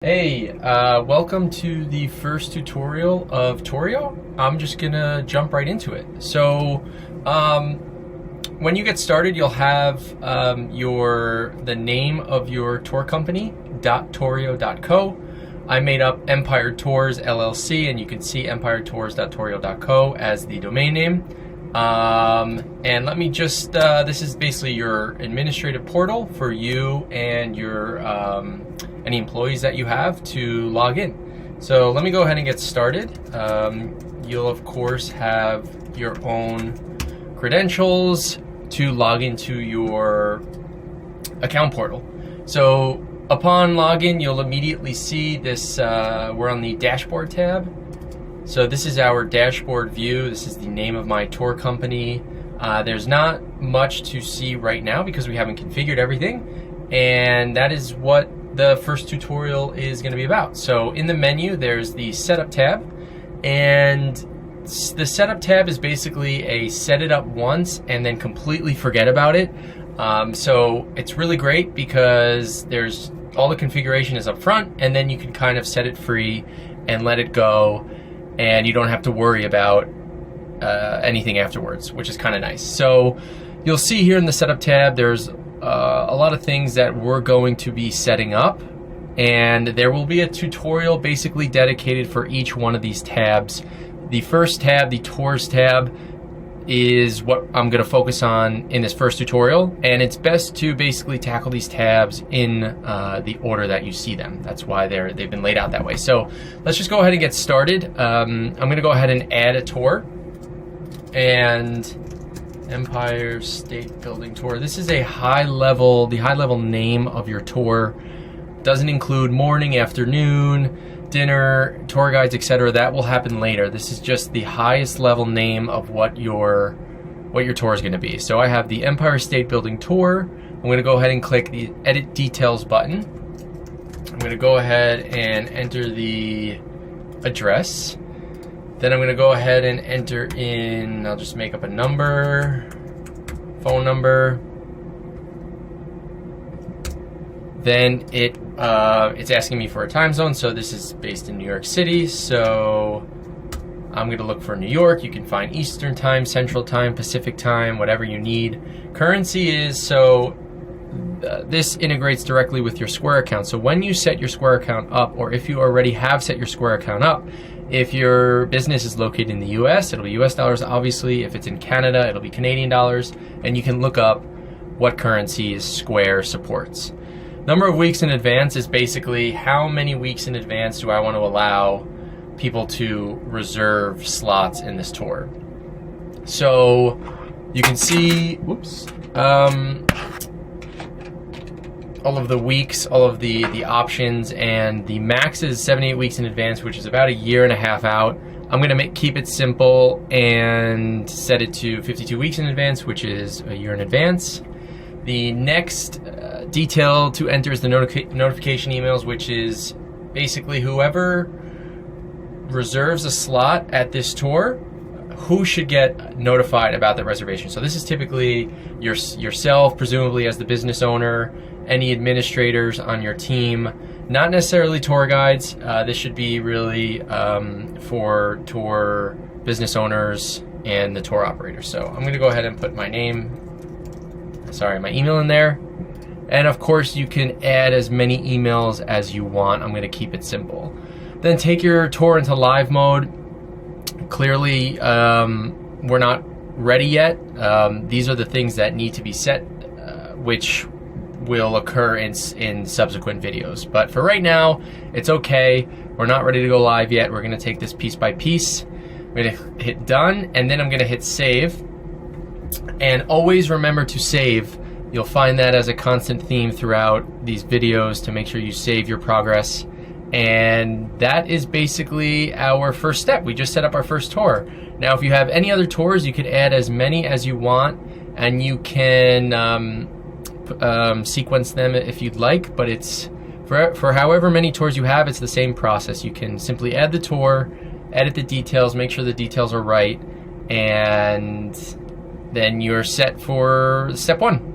Hey, welcome to the first tutorial of Torio. I'm just gonna jump right into it. So, when you get started, you'll have the name of your tour company, .torio.co. I made up Empire Tours LLC, and you can see empiretours.torio.co as the domain name. And let me just, this is basically your administrative portal for you and your any employees that you have to log in. So let me go ahead and get started. You'll of course have your own credentials to log into your account portal. So upon login, you'll immediately see this, we're on the dashboard tab. So this is our dashboard view. This is the name of my tour company. There's not much to see right now because we haven't configured everything, and that is what the first tutorial is going to be about. So in the menu, there's the setup tab, and the setup tab is basically a set it up once and then completely forget about it. So it's really great because there's all the configuration is up front, and then you can kind of set it free and let it go, and you don't have to worry about anything afterwards, which is kind of nice. So you'll see here in the setup tab, there's a lot of things that we're going to be setting up, and there will be a tutorial basically dedicated for each one of these tabs. The first tab, the tours tab, is what I'm going to focus on in this first tutorial, and it's best to basically tackle these tabs in the order that you see them. That's why they've been laid out that way. So let's just go ahead and get started. I'm going to go ahead and add a tour, and Empire State Building Tour. This is a the high level name of your tour. Doesn't include morning, afternoon, dinner, tour guides, etc. That will happen later. This is just the highest level name of what your tour is going to be. So I have the Empire State Building Tour. I'm going to go ahead and click the Edit Details button. I'm going to go ahead and enter the address. Then I'm going to go ahead and enter in, I'll just make up a number, phone number. Then it's asking me for a time zone, so this is based in New York City, so I'm going to look for New York. You can find Eastern Time, Central Time, Pacific Time, whatever you need. Currency is, so this integrates directly with your Square account. So when you set your Square account up, or if you already have set your Square account up, if your business is located in the US, it'll be US dollars, obviously. If it's in Canada, it'll be Canadian dollars, and you can look up what currencies Square supports. Number of weeks in advance is basically how many weeks in advance do I want to allow people to reserve slots in this tour. So you can see, all of the weeks, all of the options, and the max is 78 weeks in advance, which is about a year and a half out. I'm going to keep it simple and set it to 52 weeks in advance, which is a year in advance. The next detail to enter is the notification emails, which is basically whoever reserves a slot at this tour, who should get notified about that reservation. So this is typically yourself, presumably as the business owner, any administrators on your team, not necessarily tour guides. This should be really for tour business owners and the tour operators. So I'm going to go ahead and put my email in there. And of course, you can add as many emails as you want. I'm going to keep it simple. Then take your tour into live mode. Clearly, we're not ready yet. These are the things that need to be set, which will occur in subsequent videos. But for right now, it's okay. We're not ready to go live yet. We're going to take this piece by piece. I'm going to hit done, and then I'm going to hit save. And always remember to save. You'll find that as a constant theme throughout these videos, to make sure you save your progress. And that is basically our first step. We just set up our first tour. Now, if you have any other tours, you could add as many as you want, and you can sequence them if you'd like, but it's for however many tours you have, it's the same process. You can simply add the tour, edit the details, make sure the details are right, and then you're set for step one.